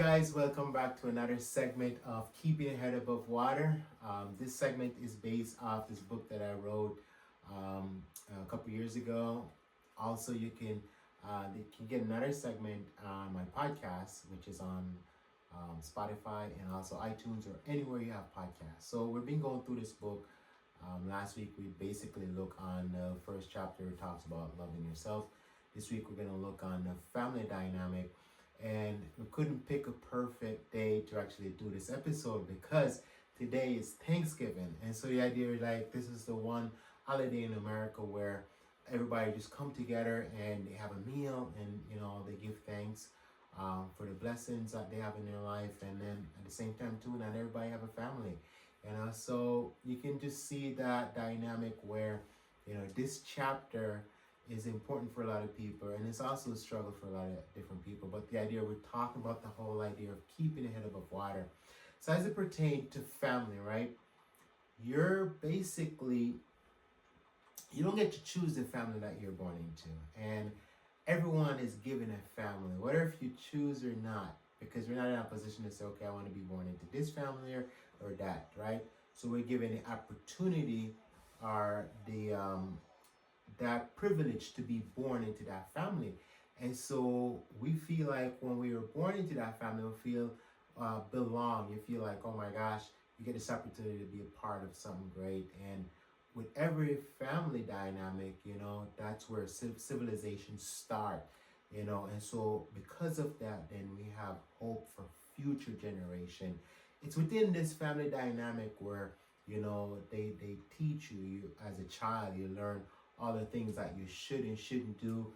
guys, welcome back to another segment of Keeping Your Head Above Water. This segment is based off this book that I wrote a couple years ago. Also, you can get another segment on my podcast, which is on Spotify and also iTunes or anywhere you have podcasts. So we've been going through this book. Last week we basically look on the first chapter. It talks about loving yourself. This week we're going to look on the family dynamic, and we couldn't pick a perfect day to actually do this episode because today is Thanksgiving. And so the idea is like this is the one holiday in America where everybody just come together and they have a meal, and they give thanks for the blessings that they have in their life, and then at the same time too, not everybody have a family. So you can just see that dynamic where this chapter is important for a lot of people, and it's also a struggle for a lot of different people. But the idea, we're talking about the whole idea of keeping your head above water. So as it pertains to family, right? You're basically, you don't get to choose the family that you're born into, and everyone is given a family, whether if you choose or not, because we're not in a position to say, okay, I want to be born into this family or that, right? So we're given the opportunity or the that privilege to be born into that family. And so we feel like when we were born into that family, we feel belong. You feel like, oh my gosh, you get this opportunity to be a part of something great. And with every family dynamic, that's where civilization start, and so because of that, then we have hope for future generation. It's within this family dynamic where, they teach you as a child, you learn all the things that you should and shouldn't do.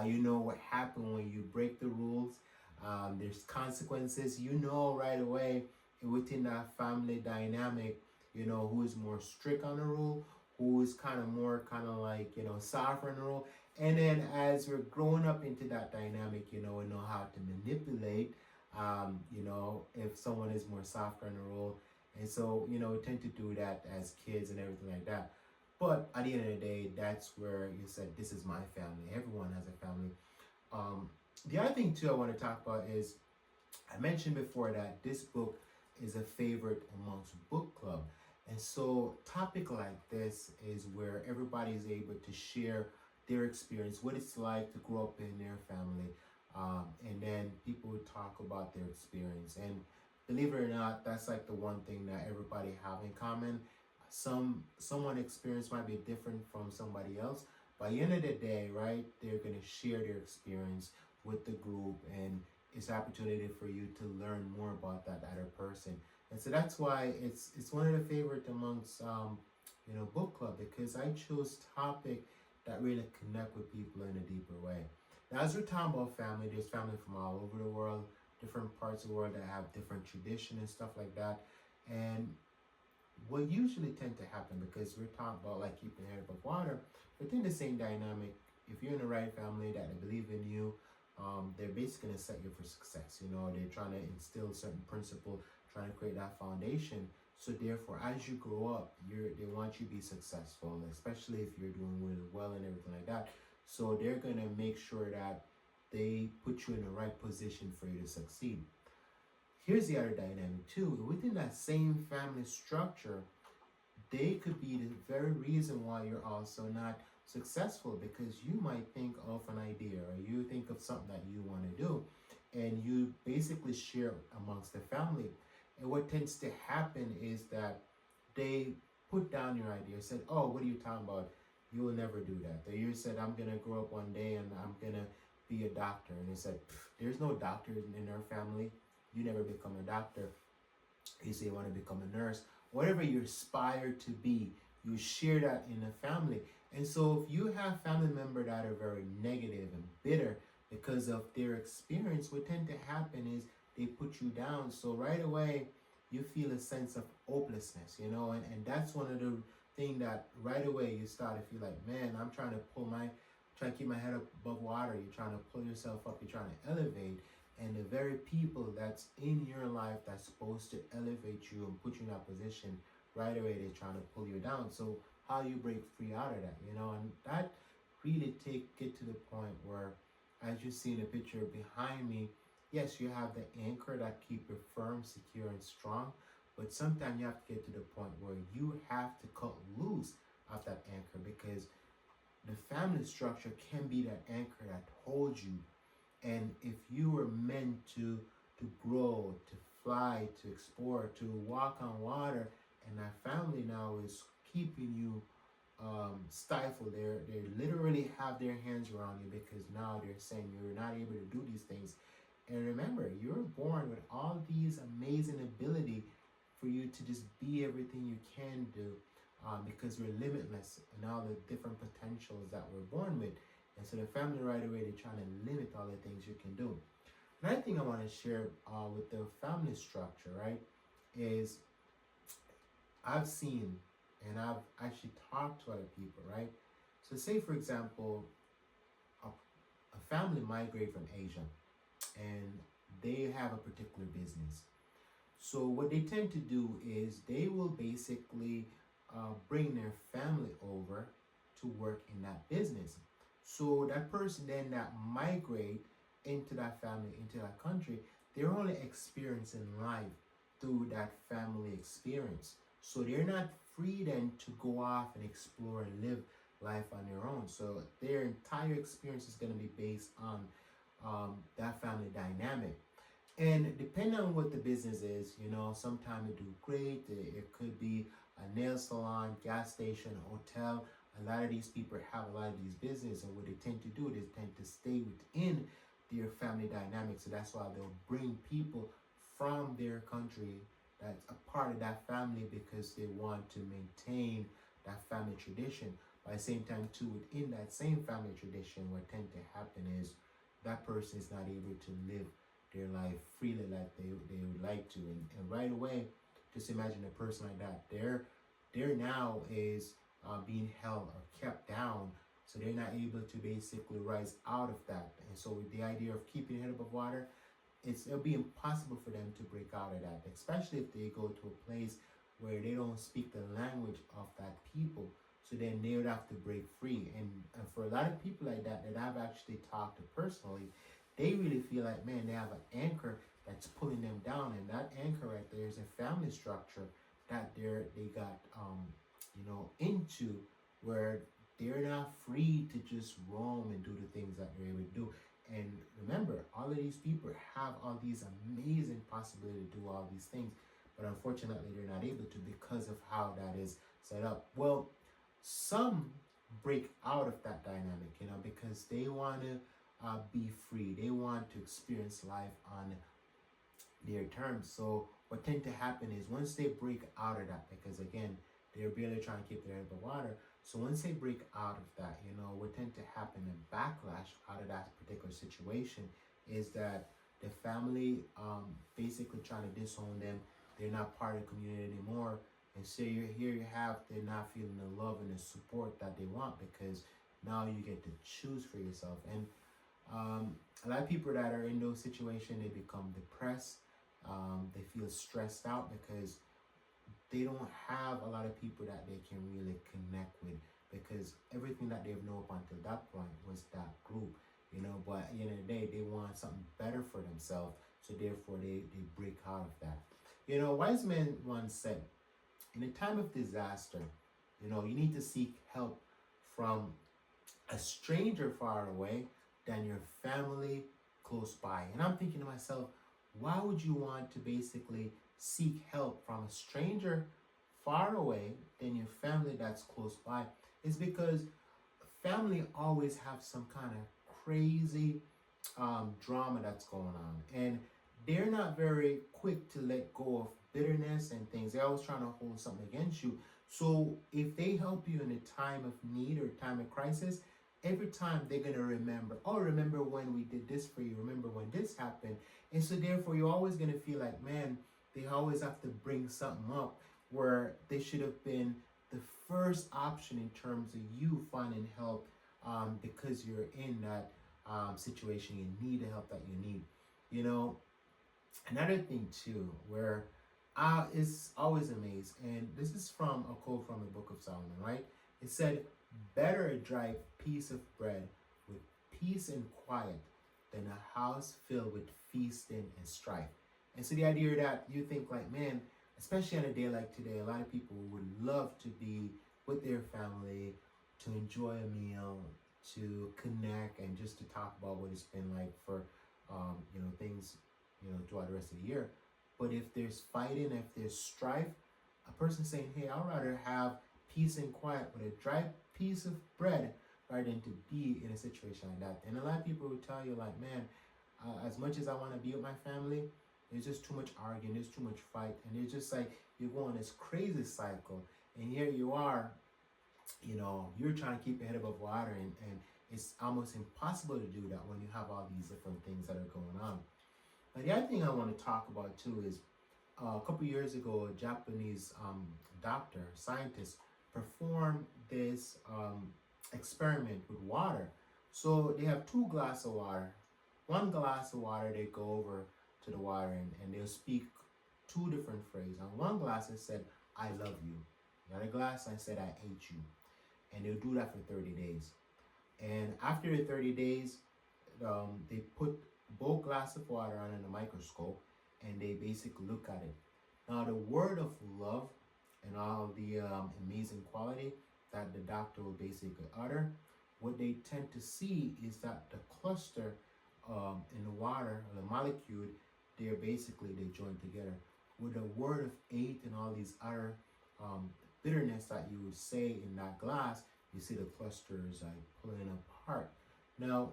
You know what happened when you break the rules. There's consequences. Right away within that family dynamic, who is more strict on the rule, who is kind of more like, softer on the rule. And then as we're growing up into that dynamic, we know how to manipulate, if someone is more softer on the rule. And so, we tend to do that as kids and everything like that. But at the end of the day, that's where you said, this is my family. Everyone has a family. The other thing, too, I want to talk about is, I mentioned before that this book is a favorite amongst book club. And so topic like this is where everybody is able to share their experience, what it's like to grow up in their family. And then people would talk about their experience. And believe it or not, that's like the one thing that everybody have in common. Someone experience might be different from somebody else. By the end of the day, right, they're going to share their experience with the group, and it's an opportunity for you to learn more about that other person. And so that's why it's one of the favorite amongst book club, because I chose topic that really connect with people in a deeper way. Now, as we're talking about family, there's family from all over the world, different parts of the world that have different tradition and stuff like that. And what usually tend to happen, because we're talking about like keeping your head above water, within the same dynamic, if you're in the right family that they believe in you, they're basically going to set you for success. They're trying to instill certain principle, trying to create that foundation. So therefore, as you grow up, they want you to be successful, especially if you're doing really well and everything like that. So they're going to make sure that they put you in the right position for you to succeed. Here's the other dynamic too. Within that same family structure, they could be the very reason why you're also not successful, because you might think of an idea or you think of something that you want to do, and you basically share amongst the family. And what tends to happen is that they put down your idea, said, oh, what are you talking about? You will never do that. Or you said, I'm going to grow up one day and I'm going to be a doctor. And they said, there's no doctors in our family. You never become a doctor. You say you want to become a nurse. Whatever you aspire to be, you share that in the family. And so if you have family members that are very negative and bitter because of their experience, what tend to happen is they put you down. So right away, you feel a sense of hopelessness, and that's one of the things that right away you start to feel like, man, I'm trying to keep my head above water. You're trying to pull yourself up. You're trying to elevate. And the very people that's in your life that's supposed to elevate you and put you in that position, right away they're trying to pull you down. So how you break free out of that, and that really get to the point where, as you see in the picture behind me, Yes, you have the anchor that keep you firm, secure, and strong, but sometimes you have to get to the point where you have to cut loose of that anchor, because the family structure can be that anchor that holds you. And if you were meant to grow, to fly, to explore, to walk on water, and that family now is keeping you stifled, they literally have their hands around you, because now they're saying you're not able to do these things. And remember, you're born with all these amazing ability for you to just be everything you can do, because we're limitless in all the different potentials that we're born with. And so the family right away, they're trying to limit all the things you can do. Another thing I want to share with the family structure, right, is I've seen and I've actually talked to other people, right? So say for example, a family migrate from Asia and they have a particular business. So what they tend to do is they will basically bring their family over to work in that business. So that person then that migrate into that family, into that country, they're only experiencing life through that family experience. So they're not free then to go off and explore and live life on their own. So their entire experience is going to be based on that family dynamic. And depending on what the business is, sometimes it do great. It could be a nail salon, gas station, hotel. A lot of these people have a lot of these businesses, and what they tend to do, they tend to stay within their family dynamic. So that's why they'll bring people from their country that's a part of that family, because they want to maintain that family tradition. By the same time, too, within that same family tradition, what tend to happen is that person is not able to live their life freely like they would like to. And right away, just imagine a person like that. They're now is being held or kept down, so they're not able to basically rise out of that. And so with the idea of keeping head above water, it'll be impossible for them to break out of that, especially if they go to a place where they don't speak the language of that people. So then they would have to break free. And for a lot of people like that I've actually talked to personally, they really feel like, man, they have an anchor that's pulling them down, and that anchor right there is a family structure that they got into, where they're not free to just roam and do the things that they're able to do. And remember, all of these people have all these amazing possibilities to do all these things, but unfortunately they're not able to because of how that is set up. Well, some break out of that dynamic, because they want to be free. They want to experience life on their terms. So what tend to happen is once they break out of that, because again, they're barely trying to keep their head above water. So once they break out of that, what tend to happen in backlash out of that particular situation is that the family basically trying to disown them. They're not part of the community anymore. And so they're not feeling the love and the support that they want, because now you get to choose for yourself. And a lot of people that are in those situations, they become depressed. They feel stressed out because they don't have a lot of people that they can really connect with, because everything that they've known up until that point was that group, but at the end of the day, they want something better for themselves, so therefore they break out of that. Wise men once said, in a time of disaster, you need to seek help from a stranger far away than your family close by. And I'm thinking to myself, why would you want to basically seek help from a stranger far away than your family that's close by? It's because family always have some kind of crazy drama that's going on, and they're not very quick to let go of bitterness and things. They're always trying to hold something against you. So if they help you in a time of need or time of crisis, every time they're going to remember, oh, remember when we did this for you, remember when this happened. And so therefore you're always going to feel like, man, they always have to bring something up where they should have been the first option in terms of you finding help, because you're in that situation, you need the help that you need. Another thing too, where is always amazed, and this is from a quote from the Book of Solomon, right? It said, better a dry piece of bread with peace and quiet than a house filled with feasting and strife. And so the idea that you think like, man, especially on a day like today, a lot of people would love to be with their family, to enjoy a meal, to connect, and just to talk about what it's been like for, things, throughout the rest of the year. But if there's fighting, if there's strife, a person saying, hey, I'd rather have peace and quiet with a dry piece of bread rather than to be in a situation like that. And a lot of people will tell you, like, man, as much as I want to be with my family, there's just too much arguing, there's too much fight, and it's just like you go on this crazy cycle. And here you are, you're trying to keep your head above water, and it's almost impossible to do that when you have all these different things that are going on. Now, the other thing I want to talk about too is a couple years ago, a Japanese doctor, scientist, performed this experiment with water. So they have two glasses of water. One glass of water, they go over to the water and they'll speak two different phrases. On one glass, it said, I love you. The other glass, I said, I hate you. And they'll do that for 30 days. And after the 30 days, they put both glasses of water on a microscope and they basically look at it. Now, the word of love and all the amazing quality that the doctor will basically utter, what they tend to see is that the cluster in the water, or the molecule, they join together. With the word of hate and all these other bitterness that you would say in that glass, you see the clusters like pulling apart. Now,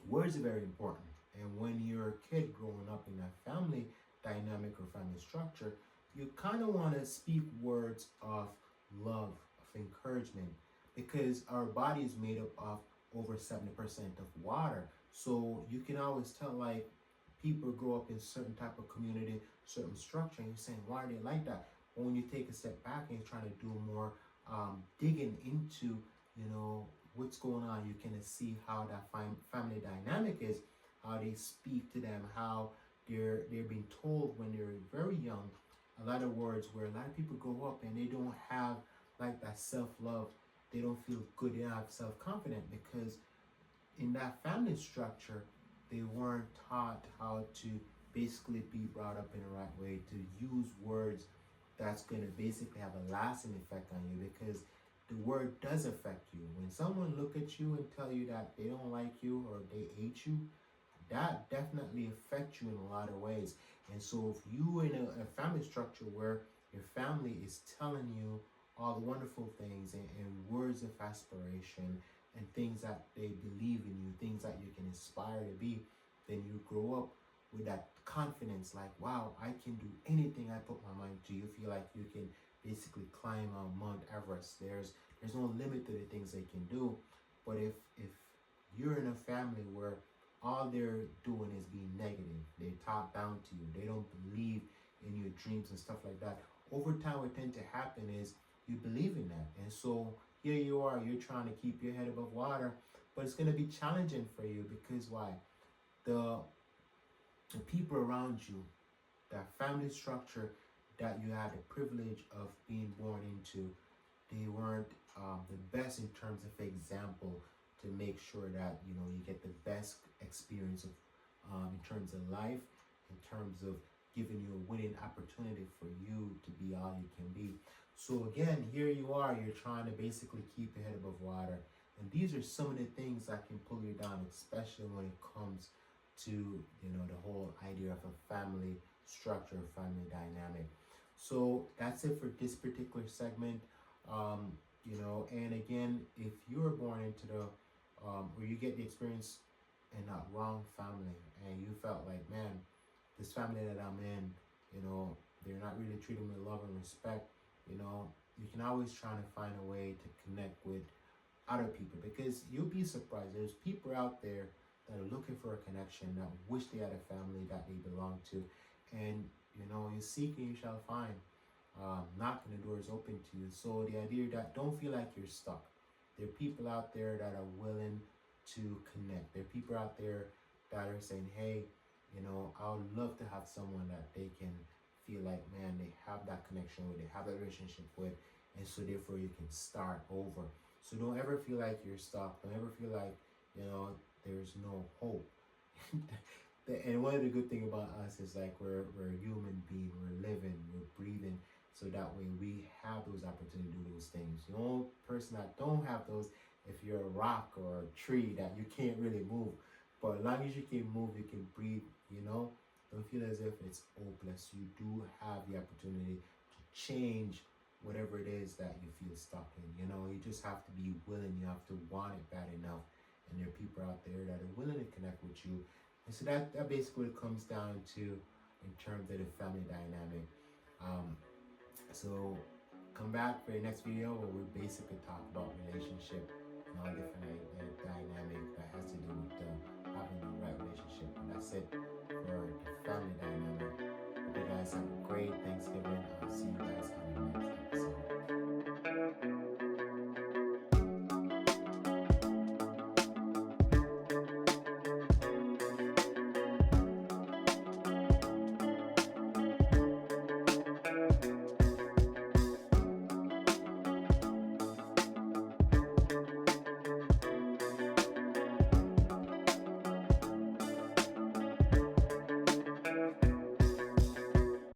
words are very important. And when you're a kid growing up in a family dynamic or family structure, you kind of want to speak words of love, of encouragement, because our body is made up of over 70% of water. So you can always tell, like, people grow up in certain type of community, certain structure, and you're saying, why are they like that? But when you take a step back and you're trying to do more digging into, what's going on, you can see how that family dynamic is, how they speak to them, how they're being told when they're very young a lot of words, where a lot of people grow up and they don't have like that self-love. They don't feel good, they don't have self-confidence, because in that family structure they weren't taught how to basically be brought up in the right way, to use words that's going to basically have a lasting effect on you, because the word does affect you. When someone look at you and tell you that they don't like you or they hate you, that definitely affects you in a lot of ways. And so if you in a family structure where your family is telling you all the wonderful things and words of aspiration and things that they believe in you, things that you can aspire to be, then you grow up with that confidence, like, wow, I can do anything I put my mind to. You feel like you can basically climb Mount Everest. There's no limit to the things they can do. But if you're in a family where all they're doing is being negative, they talk down to you, they don't believe in your dreams and stuff like that, over time what tends to happen is you believe in that. And so here you are, you're trying to keep your head above water, but it's going to be challenging for you, because why? The people around you, that family structure that you had the privilege of being born into, they weren't the best in terms of example to make sure that you get the best experience of in terms of life, in terms of giving you a winning opportunity for you to be all you can be. So again, here you are, you're trying to basically keep your head above water, and these are some of the things that can pull you down, especially when it comes to the whole idea of a family structure, family dynamic. So that's it for this particular segment. And again, if you were born into the or you get the experience in that wrong family and you felt like, man, this family that I'm in, they're not really treating me with love and respect, you can always try to find a way to connect with other people, because you'll be surprised. There's people out there that are looking for a connection, that wish they had a family that they belong to, and you seek and you shall find. Knocking, the door is open to you. So the idea that don't feel like you're stuck. There are people out there that are willing to connect. There are people out there that are saying, hey, I would love to have someone that they can feel like, man, they have that connection with, they have that relationship with, and so therefore you can start over. So don't ever feel like you're stuck. Don't ever feel like, there's no hope. And one of the good thing about us is like we're a human being, we're living, we're breathing, so that way we have those opportunities to do those things. The only person that don't have those, if you're a rock or a tree that you can't really move, but as long as you can move, you can breathe, don't feel as if it's hopeless. You do have the opportunity to change whatever it is that you feel stuck in. You just have to be willing, you have to want it bad enough, and there are people out there that are willing to connect with you. And so that basically comes down to in terms of the family dynamic. Um, so come back for the next video where we basically talk about relationship and all different dynamic that has to do with having the right relationship. And that's it for the family dynamic. Hope you guys have a great Thanksgiving. I'll see you guys